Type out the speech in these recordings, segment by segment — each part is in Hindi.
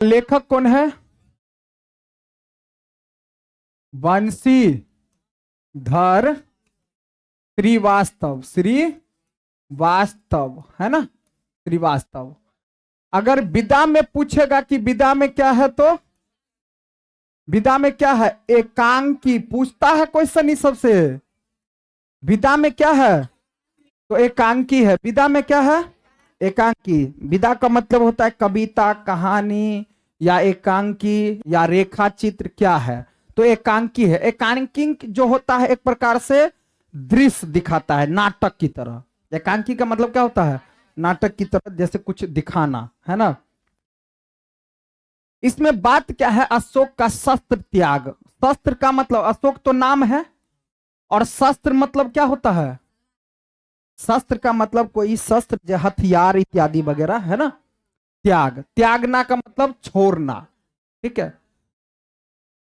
लेखक कौन है? बंशीधर श्रीवास्तव, श्रीवास्तव है ना, श्रीवास्तव। अगर विदा में पूछेगा कि विदा में क्या है, तो विदा में क्या है? एकांकी पूछता है क्वेश्चन इस सबसे। विदा में क्या है? तो एकांकी है। विदा में क्या है? एकांकी। विदा का मतलब होता है कविता, कहानी, या एकांकी, या रेखा चित्र, क्या है? तो एकांकी है। एकांकी जो होता है एक प्रकार से दृश्य दिखाता है, नाटक की तरह। एकांकी का मतलब क्या होता है? नाटक की तरह, जैसे कुछ दिखाना, है ना। इसमें बात क्या है? अशोक का शस्त्र त्याग। शस्त्र का मतलब, अशोक तो नाम है, और शस्त्र मतलब क्या होता है? शस्त्र का मतलब कोई शस्त्र, जो हथियार इत्यादि वगैरह, है ना। त्याग, त्यागना का मतलब छोड़ना, ठीक है।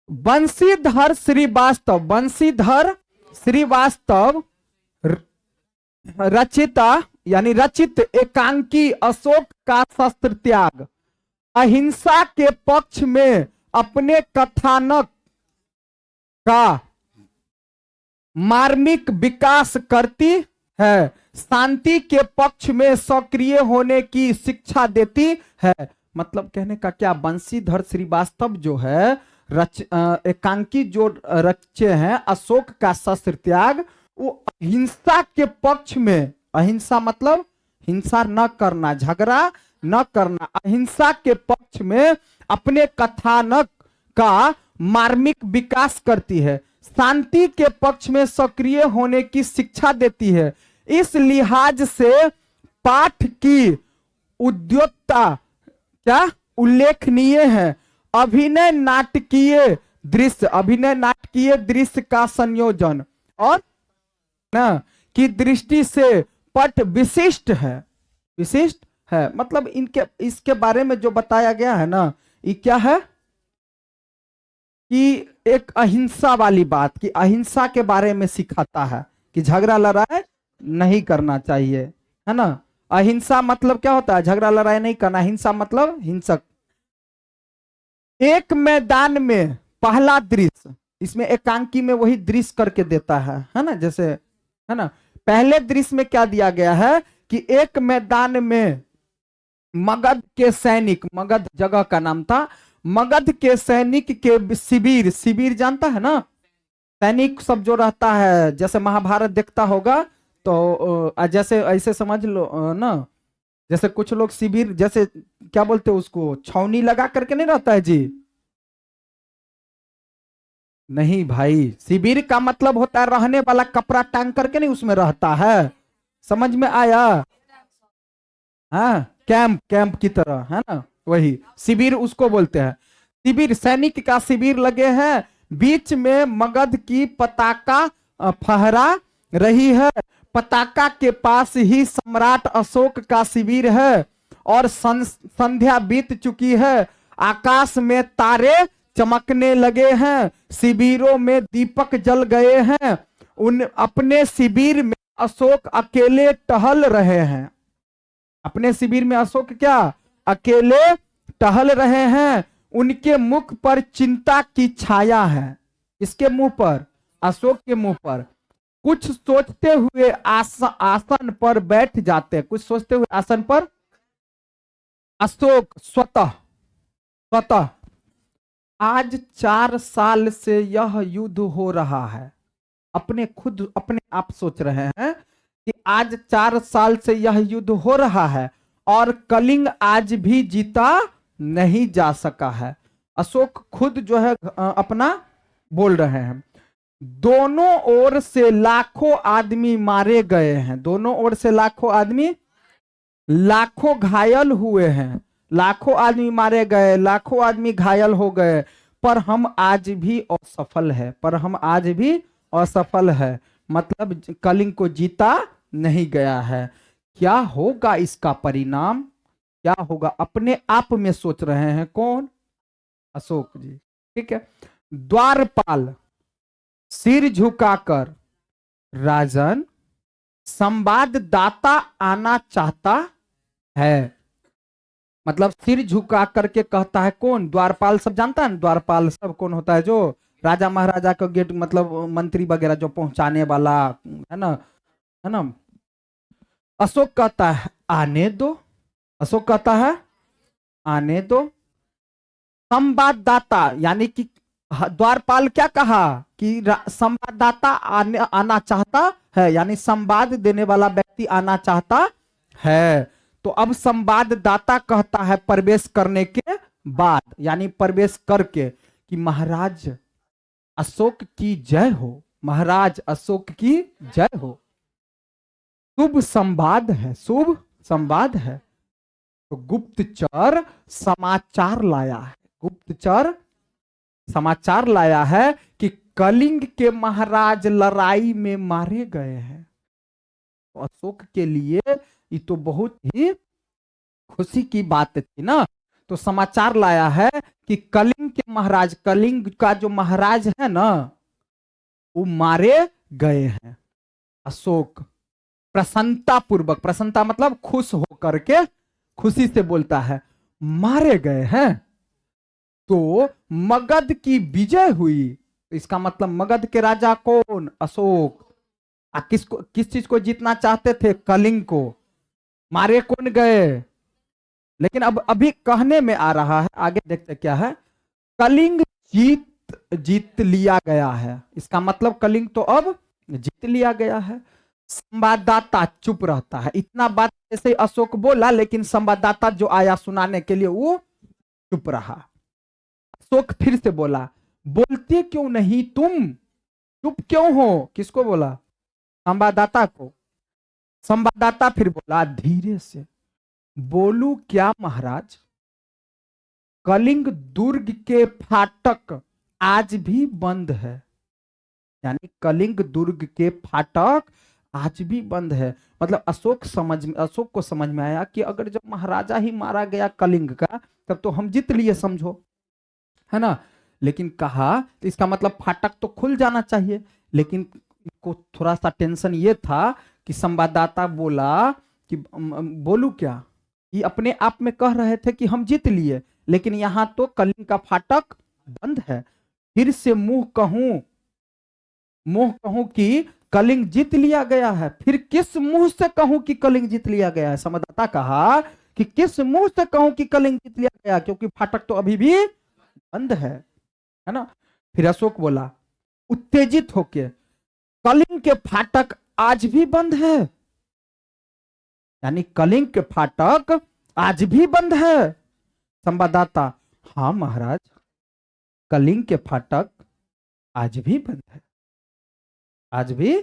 बंशीधर श्रीवास्तव, बंशीधर श्रीवास्तव रचिता यानी रचित एकांकी अशोक का शस्त्र त्याग अहिंसा के पक्ष में अपने कथानक का मार्मिक विकास करती है, शांति के पक्ष में सक्रिय होने की शिक्षा देती है। मतलब कहने का क्या, बंशीधर श्रीवास्तव जो है एकांकी जो रचे हैं अशोक का शस्त्र त्याग, वो अहिंसा के पक्ष में, अहिंसा मतलब हिंसा न करना, झगड़ा न करना, अहिंसा के पक्ष में अपने कथानक का मार्मिक विकास करती है, शांति के पक्ष में सक्रिय होने की शिक्षा देती है। इस लिहाज से पाठ की उद्योक्ता क्या उल्लेखनीय है। अभिनय नाटकीय दृश्य, अभिनय नाटकीय दृश्य का संयोजन और ना की दृष्टि से पट विशिष्ट है, विशिष्ट है। मतलब इनके इसके बारे में जो बताया गया है ना, ये क्या है कि एक अहिंसा वाली बात, कि अहिंसा के बारे में सिखाता है कि झगड़ा लड़ाई नहीं करना चाहिए, है ना। अहिंसा मतलब क्या होता है? झगड़ा लड़ाई नहीं करना। हिंसा मतलब हिंसक। एक मैदान में पहला दृश्य, इसमें एकांकी में वही दृश्य करके देता है ना, जैसे, है ना। पहले दृश्य में क्या दिया गया है कि एक मैदान में मगध के सैनिक, मगध जगह का नाम था, मगध के सैनिक के शिविर, शिविर जानता है ना, सैनिक सब जो रहता है, जैसे महाभारत देखता होगा तो जैसे ऐसे समझ लो ना, जैसे कुछ लोग शिविर, जैसे क्या बोलते हैं उसको, छावनी लगा करके नहीं रहता है जी। नहीं भाई, शिविर का मतलब होता है रहने वाला, कपड़ा टांग करके नहीं उसमें रहता है। समझ में आया? हाँ, कैंप, कैंप की तरह, है ना, वही शिविर उसको बोलते हैं। शिविर, सैनिक का शिविर लगे हैं, बीच में मगध की पताका फहरा रही है। पताका के पास ही सम्राट अशोक का शिविर है, और संध्या बीत चुकी है। आकाश में तारे चमकने लगे हैं, शिविरों में दीपक जल गए हैं। उन अपने शिविर में अशोक अकेले टहल रहे हैं, अपने शिविर में अशोक क्या अकेले टहल रहे हैं। उनके मुख पर चिंता की छाया है। इसके मुंह पर, अशोक के मुंह पर। कुछ सोचते हुए आसन पर बैठ जाते, कुछ सोचते हुए आसन पर। अशोक स्वतः, स्वतः आज 4 साल से यह युद्ध हो रहा है। अपने खुद अपने आप सोच रहे हैं कि आज 4 साल से यह युद्ध हो रहा है, और कलिंग आज भी जीता नहीं जा सका है। अशोक खुद जो है अपना बोल रहे हैं। दोनों ओर से लाखों आदमी मारे गए हैं, दोनों ओर से लाखों आदमी, लाखों घायल हुए हैं, लाखों आदमी मारे गए, लाखों आदमी घायल हो गए, पर हम आज भी असफल है, पर हम आज भी असफल है। मतलब कलिंग को जीता नहीं गया है। क्या होगा इसका परिणाम, क्या होगा? अपने आप में सोच रहे हैं कौन? अशोक जी, ठीक है। द्वारपाल सिर झुकाकर, राजन संवाददाता आना चाहता है। मतलब सिर झुका करके कहता है कौन? द्वारपाल सब जानता है ना, द्वारपाल सब कौन होता है? जो राजा महाराजा का गेट, मतलब मंत्री वगैरह जो पहुंचाने वाला, है ना, है ना। अशोक कहता है आने दो, अशोक कहता है आने दो। संवाददाता यानी कि द्वारपाल क्या कहा कि संवाददाता आना चाहता है, यानी संवाद देने वाला व्यक्ति आना चाहता है। तो अब संवाददाता कहता है प्रवेश करने के बाद, यानी प्रवेश करके, कि महाराज अशोक की जय हो, महाराज अशोक की जय हो। शुभ संवाद है, शुभ संवाद है। तो गुप्तचर समाचार लाया है, गुप्तचर समाचार लाया है कि कलिंग के महाराज लड़ाई में मारे गए हैं। तो अशोक के लिए ये तो बहुत ही खुशी की बात थी ना। तो समाचार लाया है कि कलिंग के महाराज, कलिंग का जो महाराज है ना, वो मारे गए हैं। अशोक प्रसन्नता पूर्वक, प्रसन्नता मतलब खुश होकर के, खुशी से बोलता है मारे गए हैं। तो मगध की विजय हुई। तो इसका मतलब मगध के राजा कौन? अशोक। किसको, किस चीज को जीतना चाहते थे? कलिंग को। मारे कौन गए? लेकिन अब अभी कहने में आ रहा है, आगे देखते क्या है। कलिंग जीत लिया गया है। इसका मतलब कलिंग तो अब जीत लिया गया है। संवाददाता चुप रहता है। इतना बात जैसे अशोक बोला, लेकिन संवाददाता जो आया सुनाने के लिए वो चुप रहा। अशोक फिर से बोला बोलते क्यों नहीं तुम, चुप क्यों हो? किसको बोला? संवाददाता को। संवाददाता फिर बोला धीरे से, बोलू क्या महाराज, कलिंग दुर्ग के फाटक आज भी बंद है। यानी कलिंग दुर्ग के फाटक आज भी बंद है। मतलब अशोक को समझ में आया कि अगर जब महाराजा ही मारा गया कलिंग का, तब तो हम जीत लिए समझो, है ना। लेकिन कहा तो इसका मतलब फाटक तो खुल जाना चाहिए। लेकिन को थोड़ा सा टेंशन ये था कि संवाददाता बोला कि बोलू क्या, ये अपने आप में कह रहे थे कि हम जीत लिए, लेकिन यहां तो कलिंग का फाटक बंद है। फिर से मुंह कहूं कि कलिंग जीत लिया गया है। फिर किस मुंह से कहूं कि कलिंग जीत लिया गया है? संवाददाता कहा कि किस मुंह से कहूं कि कलिंग जीत लिया गया, क्योंकि फाटक तो अभी भी बंद है ना। फिर अशोक बोला उत्तेजित होके, कलिंग के फाटक आज भी बंद है। यानी कलिंग के फाटक आज भी बंद है। संवाददाता हाँ महाराज, कलिंग के फाटक आज भी बंद है, आज भी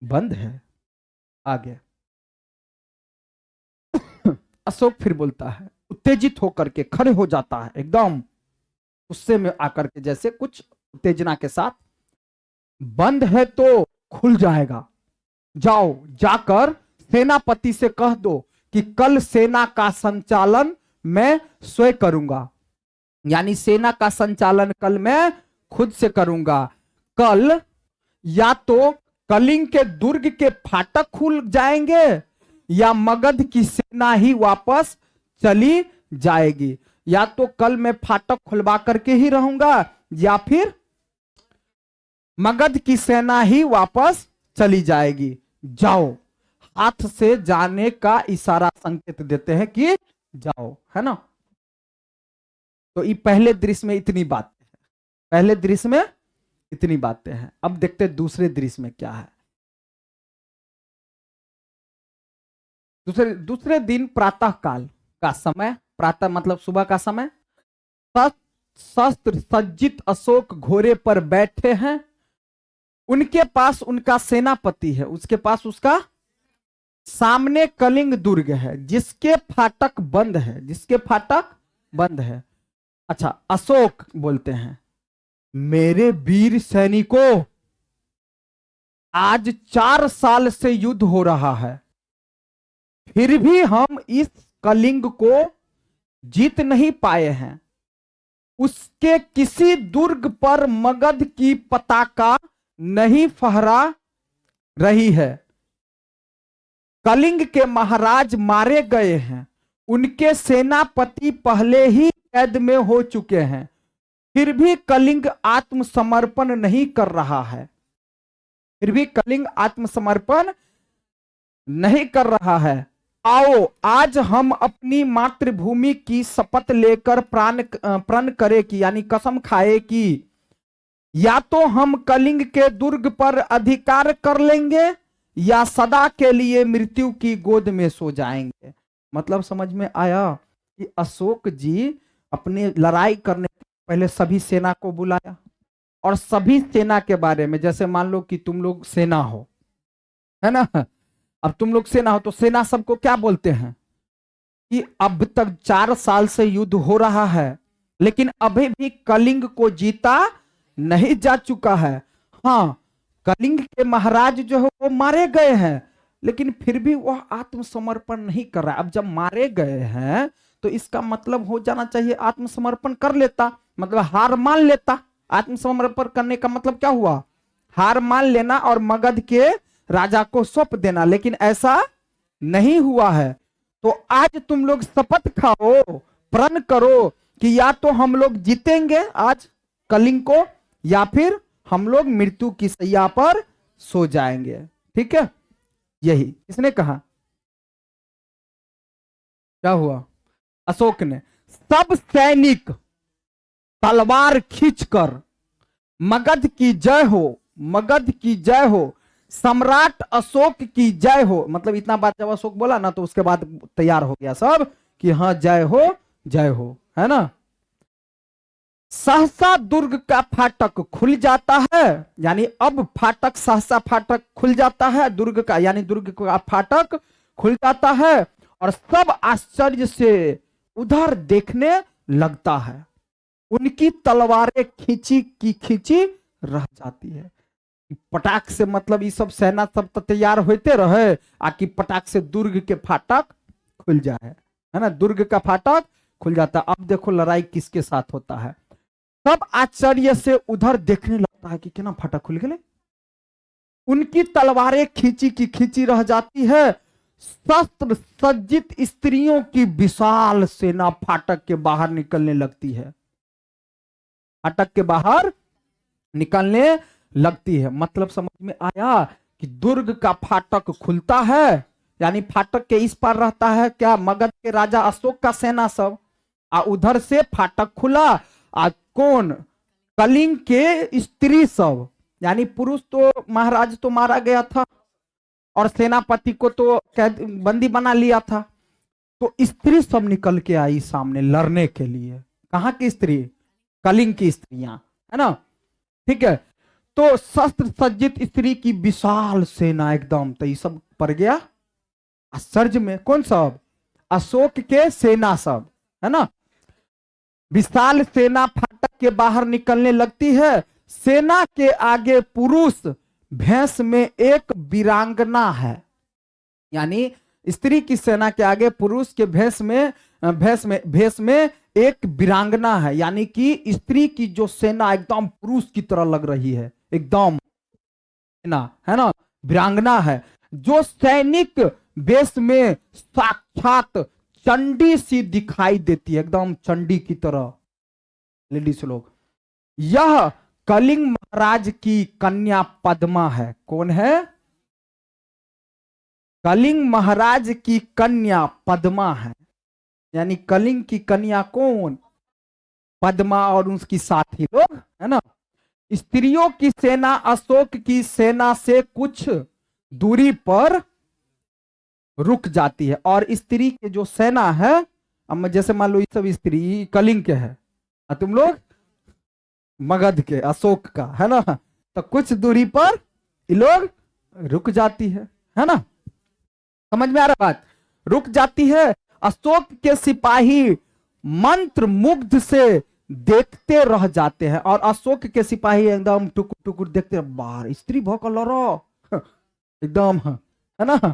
बंद है। आगे अशोक फिर बोलता है, उत्तेजित होकर के खड़े हो जाता है, एकदम गुस्से में आकर के, जैसे कुछ उत्तेजना के साथ, बंद है तो खुल जाएगा। जाओ जाकर सेनापति से कह दो कि कल सेना का संचालन मैं स्वयं करूंगा। यानी सेना का संचालन कल मैं खुद से करूंगा। कल या तो कलिंग के दुर्ग के फाटक खुल जाएंगे या मगध की सेना ही वापस चली जाएगी। या तो कल मैं फाटक खुलवा करके ही रहूंगा या फिर मगध की सेना ही वापस चली जाएगी। जाओ, हाथ से जाने का इशारा, संकेत देते हैं कि जाओ, है ना। तो ये पहले दृश्य में इतनी बातें हैं, पहले दृश्य में इतनी बातें हैं। अब देखते हैं दूसरे दृश्य में क्या है। दूसरे दिन प्रातः काल का समय, प्रातः मतलब सुबह का समय, शस्त्र सज्जित अशोक घोड़े पर बैठे हैं। उनके पास उनका सेनापति है, उसके पास उसका, सामने कलिंग दुर्ग है जिसके फाटक बंद है, जिसके फाटक बंद है। अच्छा, अशोक बोलते हैं मेरे वीर सैनिकों, आज 4 साल से युद्ध हो रहा है, फिर भी हम इस कलिंग को जीत नहीं पाए हैं। उसके किसी दुर्ग पर मगध की पताका नहीं फहरा रही है। कलिंग के महाराज मारे गए हैं, उनके सेनापति पहले ही कैद में हो चुके हैं, फिर भी कलिंग आत्मसमर्पण नहीं कर रहा है। फिर भी कलिंग आत्मसमर्पण नहीं कर रहा है। आओ आज हम अपनी मातृभूमि की शपथ लेकर प्रण करे कि, यानी कसम खाए कि या तो हम कलिंग के दुर्ग पर अधिकार कर लेंगे या सदा के लिए मृत्यु की गोद में सो जाएंगे। मतलब समझ में आया कि अशोक जी अपने लड़ाई करने पहले सभी सेना को बुलाया और सभी सेना के बारे में, जैसे मान लो कि तुम लोग सेना हो, है ना, अब तुम लोग सेना हो तो सेना सबको क्या बोलते हैं कि अब तक 4 साल से युद्ध हो रहा है लेकिन अभी भी कलिंग को जीता नहीं जा चुका है। हाँ, कलिंग के महाराज जो है वो मारे गए हैं लेकिन फिर भी वह आत्मसमर्पण नहीं कर रहा है। अब जब मारे गए हैं तो इसका मतलब हो जाना चाहिए आत्मसमर्पण कर लेता, मतलब हार मान लेता। आत्मसमर्पण करने का मतलब क्या हुआ? हार मान लेना और मगध के राजा को सौंप देना, लेकिन ऐसा नहीं हुआ है। तो आज तुम लोग शपथ खाओ, प्रण करो कि या तो हम लोग जीतेंगे आज कलिंग को या फिर हम लोग मृत्यु की सैया पर सो जाएंगे। ठीक है, यही किसने कहा? क्या हुआ? अशोक ने। सब सैनिक तलवार खींचकर मगध की जय हो, मगध की जय हो, सम्राट अशोक की जय हो। मतलब इतना बात जब अशोक बोला ना तो उसके बाद तैयार हो गया सब कि हाँ जय हो, है ना। सहसा दुर्ग का फाटक खुल जाता है, यानी अब फाटक, सहसा फाटक खुल जाता है दुर्ग का, यानी दुर्ग का फाटक खुल जाता है और सब आश्चर्य से उधर देखने लगता है। उनकी तलवारें खींची की खींची रह जाती है। पटाख से मतलब ये सब सेना सब तो तैयार होते रहे आकि पटाख से दुर्ग के फाटक खुल जाए, है ना, दुर्ग का फाटक खुल जाता। अब देखो लड़ाई किसके साथ होता है। सब आश्चर्य से उधर देखने लगता है कि क्या फाटक खुल गए। उनकी तलवारें खींची की खींची रह जाती है। शस्त्र सज्जित स्त्रियों की विशाल सेना फाटक के बाहर निकलने लगती है, फाटक के बाहर निकलने लगती है। मतलब समझ में आया कि दुर्ग का फाटक खुलता है, यानी फाटक के इस पार रहता है क्या मगध के राजा अशोक का सेना सब, उधर से फाटक खुला। कौन? कलिंग के स्त्री सब, यानी पुरुष तो महाराज तो मारा गया था और सेनापति को तो कैद बंदी बना लिया था, तो स्त्री सब निकल के आई सामने लड़ने के लिए। कहां की स्त्री? कलिंग की स्त्रियां, है ना। ठीक है, तो शस्त्र सज्जित स्त्री की विशाल सेना एकदम, तो ये सब पड़ गया आश्चर्य में। कौन सब? अशोक के सेना सब, है ना। विशाल सेना फाटक के बाहर निकलने लगती है। सेना के आगे पुरुष भेष में एक वीरांगना है, यानी स्त्री की सेना के आगे पुरुष के भेष में एक वीरांगना है, यानी कि स्त्री की जो सेना एकदम पुरुष की तरह लग रही है, एकदम सेना, है ना, वीरांगना है। जो सैनिक वेश में साक्षात चंडी सी दिखाई देती है, एकदम चंडी की तरह लेडीज लोग। यह कलिंग महाराज की कन्या पद्मा है। कौन है? कलिंग महाराज की कन्या पद्मा है, यानी कलिंग की कन्या कौन? पद्मा और उसकी साथी लोग, है ना। स्त्रियों की सेना अशोक की सेना से कुछ दूरी पर रुक जाती है और स्त्री के जो सेना है, अब जैसे मान लो ये सब स्त्री कलिंग के है और तुम लोग मगध के अशोक का, है ना, तो कुछ दूरी पर ये लोग रुक जाती है ना। समझ में आ रहा बात? रुक जाती है। अशोक के सिपाही मंत्र मुग्ध से देखते रह जाते हैं और अशोक के सिपाही एकदम टुकुर टुकुर देखते हैं, बाहर स्त्री भौंक लड़ो एकदम, है ना।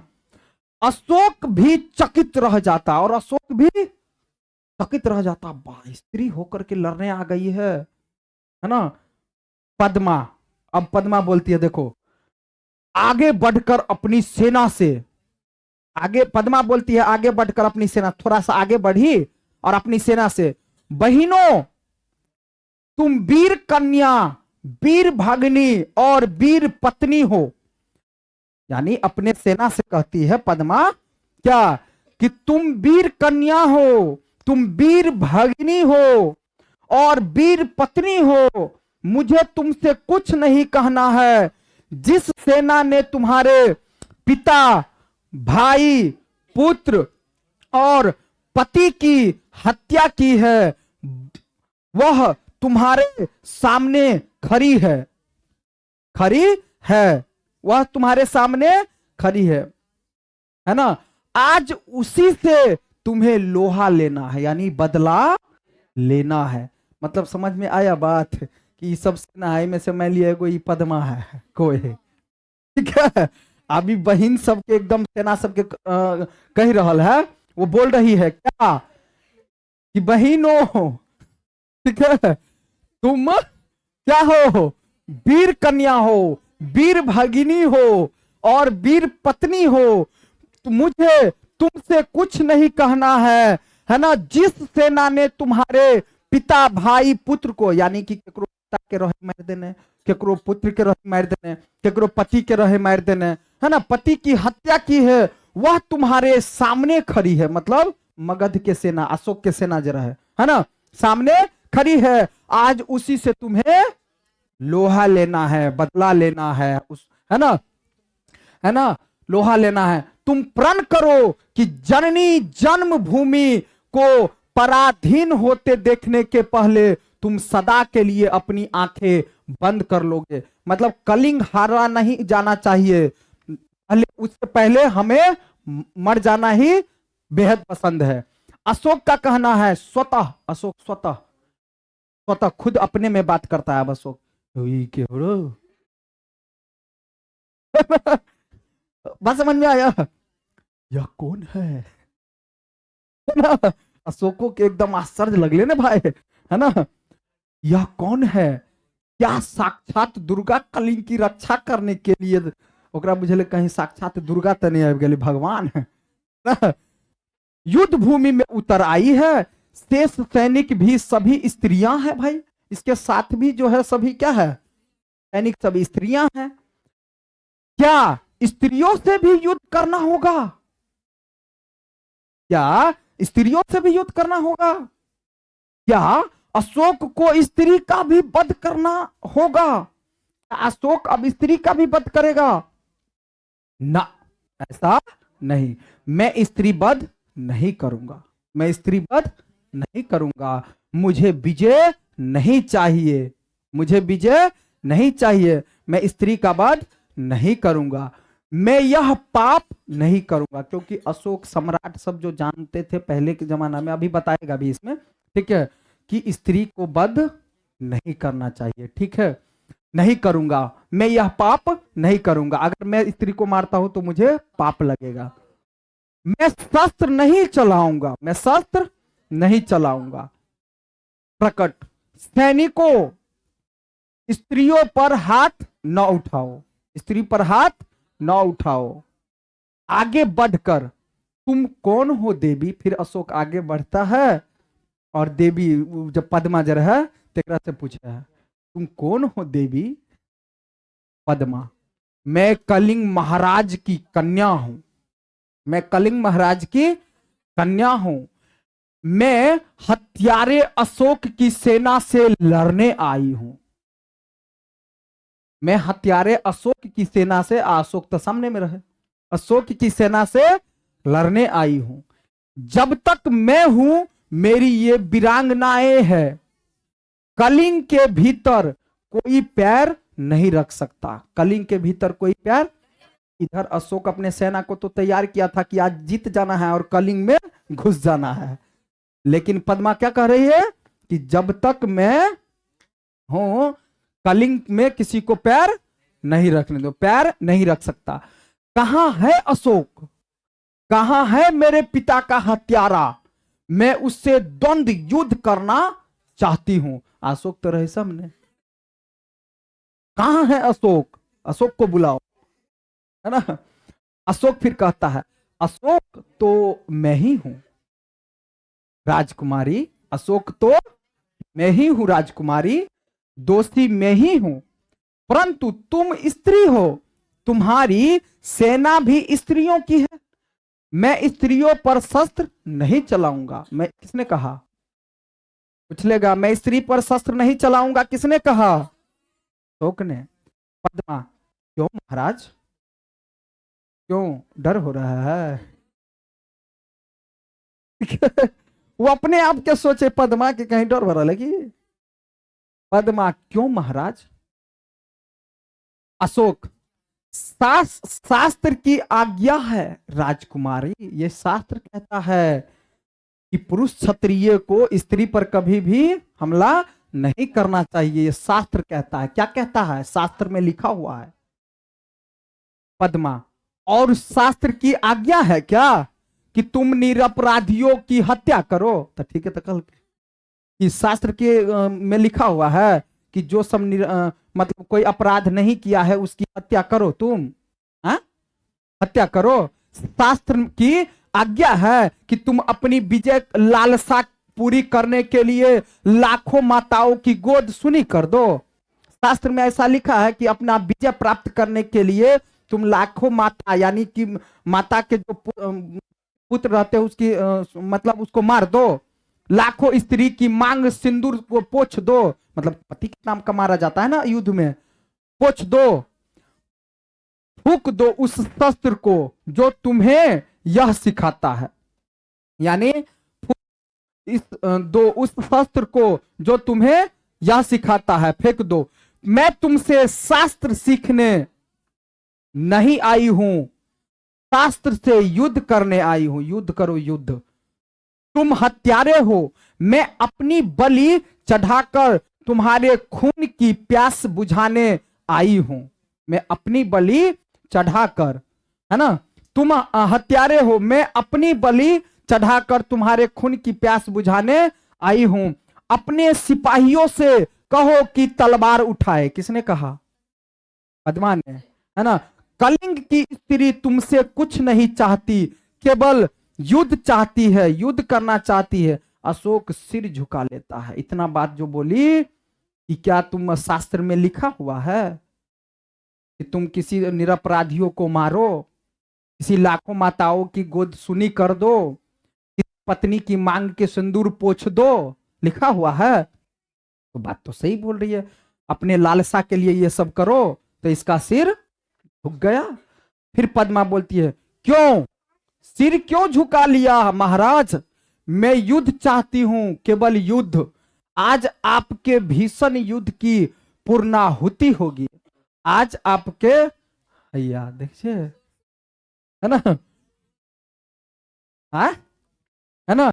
अशोक भी चकित रह जाता और अशोक भी चकित रह जाता, वाह स्त्री होकर के लड़ने आ गई है ना। पद्मा, अब पद्मा बोलती है देखो, आगे बढ़कर अपनी सेना से आगे पद्मा बोलती है आगे बढ़कर अपनी सेना, थोड़ा सा आगे बढ़ी और अपनी सेना से, बहिनों तुम वीर कन्या, वीर भगनी और वीर पत्नी हो। यानी अपने सेना से कहती है पद्मा क्या, कि तुम वीर कन्या हो, तुम वीर भगिनी हो और वीर पत्नी हो। मुझे तुमसे कुछ नहीं कहना है। जिस सेना ने तुम्हारे पिता, भाई, पुत्र और पति की हत्या की है, वह तुम्हारे सामने खड़ी है, खड़ी है, वह तुम्हारे सामने खड़ी है ना। आज उसी से तुम्हें लोहा लेना है, यानी बदला लेना है। मतलब समझ में आया बात, कि सब सेना है में से मैं लिए कोई पद्मा है कोई, ठीक है। अभी बहन सबके एकदम सेना सबके कह रहल है, वो बोल रही है क्या, कि बहनों, ठीक है, तुम क्या हो, वीर कन्या हो, वीर भगिनी हो और वीर पत्नी हो। तो मुझे तुमसे कुछ नहीं कहना है ना। जिस सेना ने तुम्हारे पिता, भाई, पुत्र को, यानी कि केकरो पिता के रहे मार देने, केकरो पुत्र के रहे मार देने, केकरो पति के रहे मार देने, है ना, पति की हत्या की है, वह तुम्हारे सामने खड़ी है। मतलब मगध के सेना, अशोक के सेना जो रहे, है ना, सामने खड़ी है। आज उसी से तुम्हें लोहा लेना है, बदला लेना है, उस, है ना, लोहा लेना है। तुम प्रण करो कि जननी जन्मभूमि को पराधीन होते देखने के पहले तुम सदा के लिए अपनी आंखें बंद कर लोगे। मतलब कलिंग हारा नहीं जाना चाहिए, उससे पहले हमें मर जाना ही बेहद पसंद है। अशोक का कहना है स्वतः, अशोक स्वतः स्वतः खुद अपने में बात करता है। अब अशोक बात समझ में आया, यह कौन है ना। अशोको के एकदम आश्चर्य लगले ना भाई, है ना, यह कौन है, क्या साक्षात दुर्गा कलिंग की रक्षा करने के लिए, ओकरा बुझे कहीं साक्षात दुर्गा तो नहीं गए, भगवान है ना। युद्ध भूमि में उतर आई है। शेष सैनिक भी सभी स्त्रियां हैं भाई, इसके साथ भी जो है सभी क्या है, सैनिक सभी स्त्रियां हैं। क्या स्त्रियों से भी युद्ध करना होगा, क्या स्त्रियों से भी युद्ध करना होगा, क्या अशोक को स्त्री का भी वध करना होगा, अशोक अब स्त्री का भी वध करेगा ना, ऐसा नहीं, मैं स्त्री वध नहीं करूंगा, मैं स्त्री वध नहीं करूंगा। मुझे विजय नहीं चाहिए, मुझे विजय नहीं चाहिए, मैं स्त्री का वध नहीं करूंगा, मैं यह पाप नहीं करूंगा। क्योंकि अशोक सम्राट सब जो जानते थे पहले के जमाना में, अभी बताएगा भी इसमें, ठीक है, कि स्त्री को वध नहीं करना चाहिए, ठीक है, नहीं करूंगा, मैं यह पाप नहीं करूंगा। अगर मैं स्त्री को मारता हूं तो मुझे पाप लगेगा। मैं शस्त्र नहीं चलाऊंगा, मैं शस्त्र नहीं चलाऊंगा। प्रकट, सैनिकों स्त्रियों पर हाथ न उठाओ, स्त्री पर हाथ न उठाओ। आगे बढ़कर, तुम कौन हो देवी। फिर अशोक आगे बढ़ता है और देवी जब पद्मा जर है तेरा से पूछा है, तुम कौन हो देवी। पद्मा, मैं कलिंग महाराज की कन्या हूं, मैं कलिंग महाराज की कन्या हूं, मैं हत्यारे अशोक की सेना से लड़ने आई हूं, मैं हत्यारे अशोक की सेना से, अशोक तो सामने में रहे, अशोक की सेना से लड़ने आई हूं। जब तक मैं हूं मेरी ये वीरांगनाएं है, कलिंग के भीतर कोई पैर नहीं रख सकता, कलिंग के भीतर कोई पैर। इधर अशोक अपने सेना को तो तैयार किया था कि आज जीत जाना है और कलिंग में घुस जाना है, लेकिन पद्मा क्या कह रही है कि जब तक मैं हूं कलिंग में किसी को पैर नहीं रखने दो, पैर नहीं रख सकता। कहां है अशोक, कहां है मेरे पिता का हत्यारा, मैं उससे द्वंद युद्ध करना चाहती हूं। अशोक तो रहे सामने, कहां है अशोक, अशोक को बुलाओ, है ना। अशोक फिर कहता है, अशोक तो मैं ही हूं राजकुमारी, अशोक तो मैं ही हूं राजकुमारी, दोषी मैं ही हूं, परंतु तुम स्त्री हो, तुम्हारी सेना भी स्त्रियों की है, मैं स्त्रियों पर शस्त्र नहीं चलाऊंगा। मैं, किसने कहा? पूछ लेगा, मैं स्त्री पर शस्त्र नहीं चलाऊंगा, किसने कहा? अशोक ने। पद्मा, क्यों महाराज, क्यों डर हो रहा है? वो अपने आप के सोचे पद्मा के कहीं डर भरा लगी। पद्मा, क्यों महाराज? अशोक, शास्त्र की आज्ञा है राजकुमारी, ये शास्त्र कहता है कि पुरुष क्षत्रिय को स्त्री पर कभी भी हमला नहीं करना चाहिए, ये शास्त्र कहता है। क्या कहता है? शास्त्र में लिखा हुआ है। पद्मा, और शास्त्र की आज्ञा है क्या कि तुम निरपराधियों की हत्या करो? तो ठीक है, तो कल कि शास्त्र के में लिखा हुआ है कि जो सब मतलब कोई अपराध नहीं किया है उसकी हत्या करो, तुम हत्या करो। शास्त्र की आज्ञा है कि तुम अपनी विजय लालसा पूरी करने के लिए लाखों माताओं की गोद सुनी कर दो। शास्त्र में ऐसा लिखा है कि अपना विजय प्राप्त करने के लिए तुम लाखों माता, यानी कि माता के जो पुत्र रहते हैं उसकी मतलब उसको मार दो, लाखों स्त्री की मांग सिंदूर को पोछ दो, मतलब पति के नाम का मारा जाता है ना युद्ध में, पोछ दो, फूक दो उस शस्त्र को जो तुम्हें यह सिखाता है, यानी दो उस शस्त्र को जो तुम्हें यह सिखाता है, फेंक दो। मैं तुमसे शास्त्र सीखने नहीं आई हूं, शास्त्र से युद्ध करने आई हूं। युद्ध करो, युद्ध। तुम हत्यारे हो, मैं अपनी बलि चढ़ाकर तुम्हारे खून की प्यास बुझाने आई हूं। मैं अपनी बलि चढ़ाकर, है ना, तुम हत्यारे हो, मैं अपनी बलि चढ़ाकर तुम्हारे खून की प्यास बुझाने आई हूं। अपने सिपाहियों से कहो कि तलवार उठाए। किसने कहा? पद्मा ने, है ना। कलिंग की स्त्री तुमसे कुछ नहीं चाहती, केवल युद्ध चाहती है, युद्ध करना चाहती है। अशोक सिर झुका लेता है। इतना बात जो बोली कि क्या तुम शास्त्र में लिखा हुआ है कि तुम किसी निरपराधियों को मारो, किसी लाखों माताओं की गोद सुनी कर दो, किसी पत्नी की मांग के सिंदूर पोछ दो, लिखा हुआ है? तो बात तो सही बोल रही है। अपने लालसा के लिए ये सब करो, तो इसका सिर झुक गया। फिर पद्मा बोलती है, क्यों सिर क्यों झुका लिया महाराज? मैं युद्ध चाहती हूं, केवल युद्ध। आज आपके भीषण युद्ध की पूर्णाहुति होगी। आज आपके, भैया देखिए, है ना, है ना,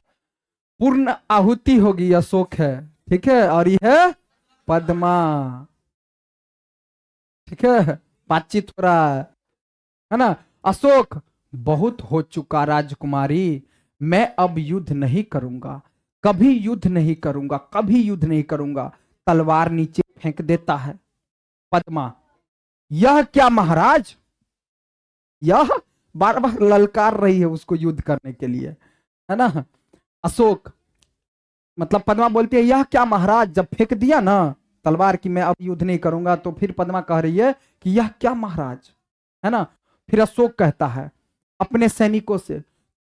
पूर्ण आहुति होगी। अशोक है, ठीक है, और यह पद्मा, ठीक है, बातचीत हो रहा है ना। अशोक, बहुत हो चुका राजकुमारी, मैं अब युद्ध नहीं करूंगा, कभी युद्ध नहीं करूंगा, कभी युद्ध नहीं करूंगा। तलवार नीचे फेंक देता है। पद्मा, यह क्या महाराज? यह बार बार ललकार रही है उसको युद्ध करने के लिए, है ना। अशोक, मतलब पद्मा बोलती है, यह क्या महाराज? जब फेंक दिया ना तलवार की मैं अब युद्ध नहीं करूंगा, तो फिर पद्मा कह रही है कि यह क्या महाराज, है ना। फिर अशोक कहता है अपने सैनिकों से,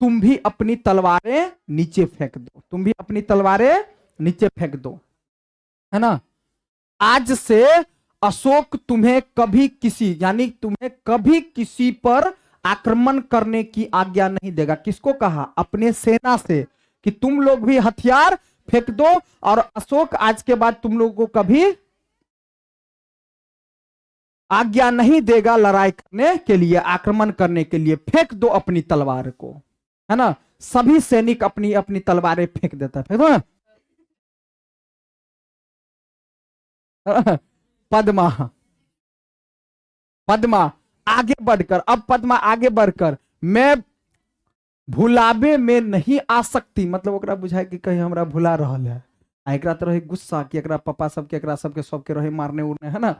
तुम भी अपनी तलवारें नीचे फेंक दो, तुम भी अपनी तलवारें नीचे फेंक दो, है ना। आज से अशोक तुम्हें कभी किसी, यानी तुम्हें कभी किसी पर आक्रमण करने की आज्ञा नहीं देगा। किसको कहा? अपने सेना से, कि तुम लोग भी हथियार फेंक दो, और अशोक आज के बाद तुम लोगों को कभी आज्ञा नहीं देगा लड़ाई करने के लिए, आक्रमण करने के लिए। फेंक दो अपनी तलवार को, है ना। सभी सैनिक अपनी अपनी तलवारें फेंक देता है। पद्मा, पद्मा आगे बढ़कर, अब पद्मा आगे बढ़कर, मैं भुलावे में नहीं आ सकती, मतलब ओकरा बुझाए कि कहीं हमरा भुला रहल है। एकरा तो रहे गुस्सा कि एकरा पापा सबके, एकरा सबके सबके रहे मारने उड़ने, है ना,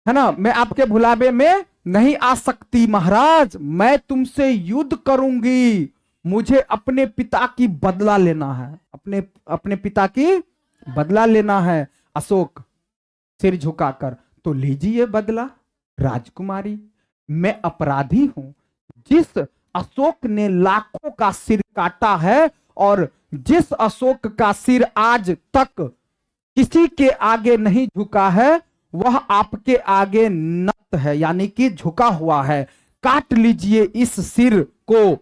है ना। मैं आपके भुलावे में नहीं आ सकती महाराज, मैं तुमसे युद्ध करूंगी, मुझे अपने पिता की बदला लेना है, अपने पिता की बदला लेना है। अशोक सिर झुकाकर, तो लीजिए बदला राजकुमारी, मैं अपराधी हूं। जिस अशोक ने लाखों का सिर काटा है और जिस अशोक का सिर आज तक किसी के आगे नहीं झुका है, वह आपके आगे नत है, यानी कि झुका हुआ है। काट लीजिए इस सिर को,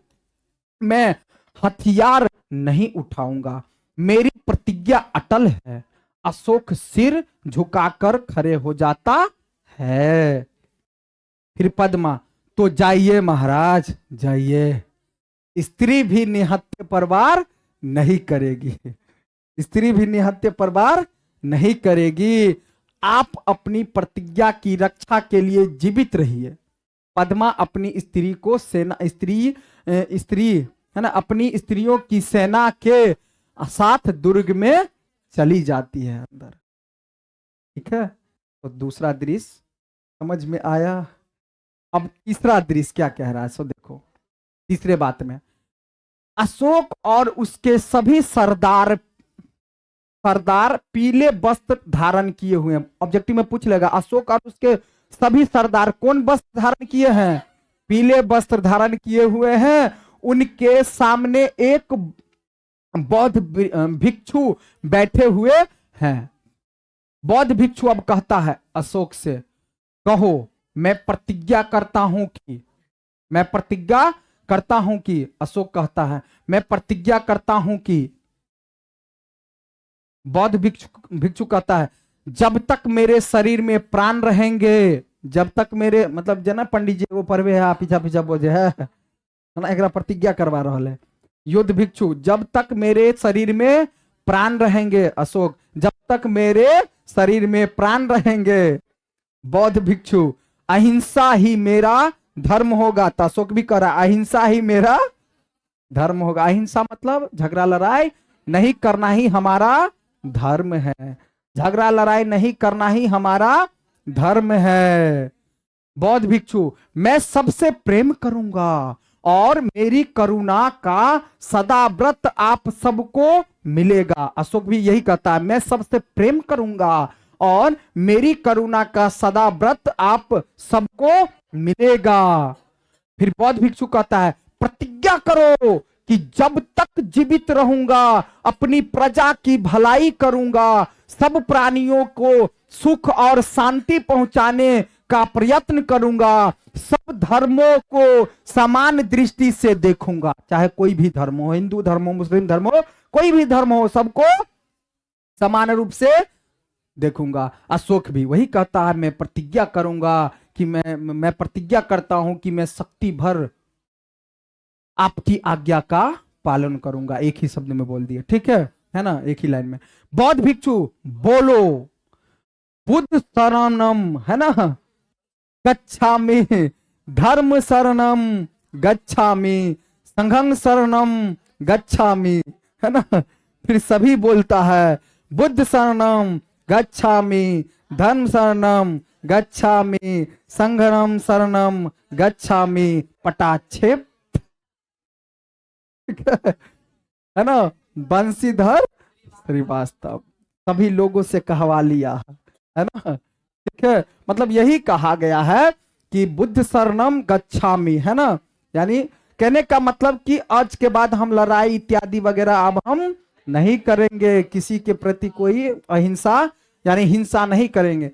मैं हथियार नहीं उठाऊंगा, मेरी प्रतिज्ञा अटल है। अशोक सिर झुकाकर खड़े हो जाता है। फिर पद्मा, तो जाइए महाराज जाइए, स्त्री भी निहत्थे पर वार नहीं करेगी, स्त्री भी निहत्थे पर वार नहीं करेगी। आप अपनी प्रतिज्ञा की रक्षा के लिए जीवित रहिए। पद्मा अपनी स्त्री को सेना, स्त्री है ना, अपनी स्त्रियों की सेना के साथ दुर्ग में चली जाती है अंदर। ठीक है, तो दूसरा दृश्य समझ में आया। अब तीसरा दृश्य क्या कह रहा है, सो देखो तीसरे बात में, अशोक और उसके सभी सरदार पीले वस्त्र धारण किए हुए हैं। ऑब्जेक्टिव में पूछ लेगा, अशोक और उसके सभी सरदार कौन वस्त्र धारण किए हैं? पीले वस्त्र धारण किए हुए हैं। उनके सामने एक बौद्ध भिक्षु बैठे हुए हैं। बौद्ध भिक्षु अब कहता है अशोक से, कहो मैं प्रतिज्ञा करता हूं कि, मैं प्रतिज्ञा करता हूं कि, अशोक कहता है मैं प्रतिज्ञा करता हूं कि, बौद्ध भिक्षु कहता है जब तक मेरे शरीर में प्राण रहेंगे, जब तक मेरे, मतलब जना पंडित जी वो परवे है पीछा पीछा बोझे है ना, एकरा प्रतिज्ञा करवा रहा है। युद्ध भिक्षु, जब तक मेरे शरीर में प्राण रहेंगे, अशोक जब तक मेरे शरीर में प्राण रहेंगे। बौद्ध भिक्षु, अहिंसा ही मेरा धर्म होगा। तो अशोक भी कह रहा अहिंसा ही मेरा धर्म होगा। अहिंसा मतलब झगड़ा लड़ाई नहीं करना ही हमारा धर्म है, झगड़ा लड़ाई नहीं करना ही हमारा धर्म है। बौद्ध भिक्षु, मैं सबसे प्रेम करूंगा और मेरी करुणा का सदा व्रत आप सबको मिलेगा। अशोक भी यही कहता है, मैं सबसे प्रेम करूंगा और मेरी करुणा का सदा व्रत आप सबको मिलेगा। फिर बौद्ध भिक्षु कहता है, प्रतिज्ञा करो कि जब तक जीवित रहूंगा अपनी प्रजा की भलाई करूंगा, सब प्राणियों को सुख और शांति पहुंचाने का प्रयत्न करूंगा, सब धर्मों को समान दृष्टि से देखूंगा, चाहे कोई भी धर्म हो, हिंदू धर्म हो, मुस्लिम धर्म हो, कोई भी धर्म हो, सबको समान रूप से देखूंगा। अशोक भी वही कहता है, मैं प्रतिज्ञा करूंगा कि मैं प्रतिज्ञा करता हूं कि मैं शक्ति भर आपकी आज्ञा का पालन करूंगा। एक ही शब्द में बोल दिया, ठीक है ना, एक ही लाइन में। बौद्ध भिक्षु, बोलो बुद्ध शरणम, है ना, गच्छामि, धर्म शरणम गच्छामि, संघं शरणम गच्छामि, है ना। फिर सभी बोलता है, बुद्ध शरणम गच्छामि, धर्म शरणम गच्छामि, संघं शरणम गच्छामि। पटाक्षेप, है ना, बंशीधर श्रीवास्तव सभी लोगों से कहवा लिया है ना, ठीक है। मतलब यही कहा गया है कि बुद्ध शरणम गच्छामि, है ना, यानी कहने का मतलब कि आज के बाद हम लड़ाई इत्यादि वगैरह अब हम नहीं करेंगे, किसी के प्रति कोई अहिंसा यानी हिंसा नहीं करेंगे।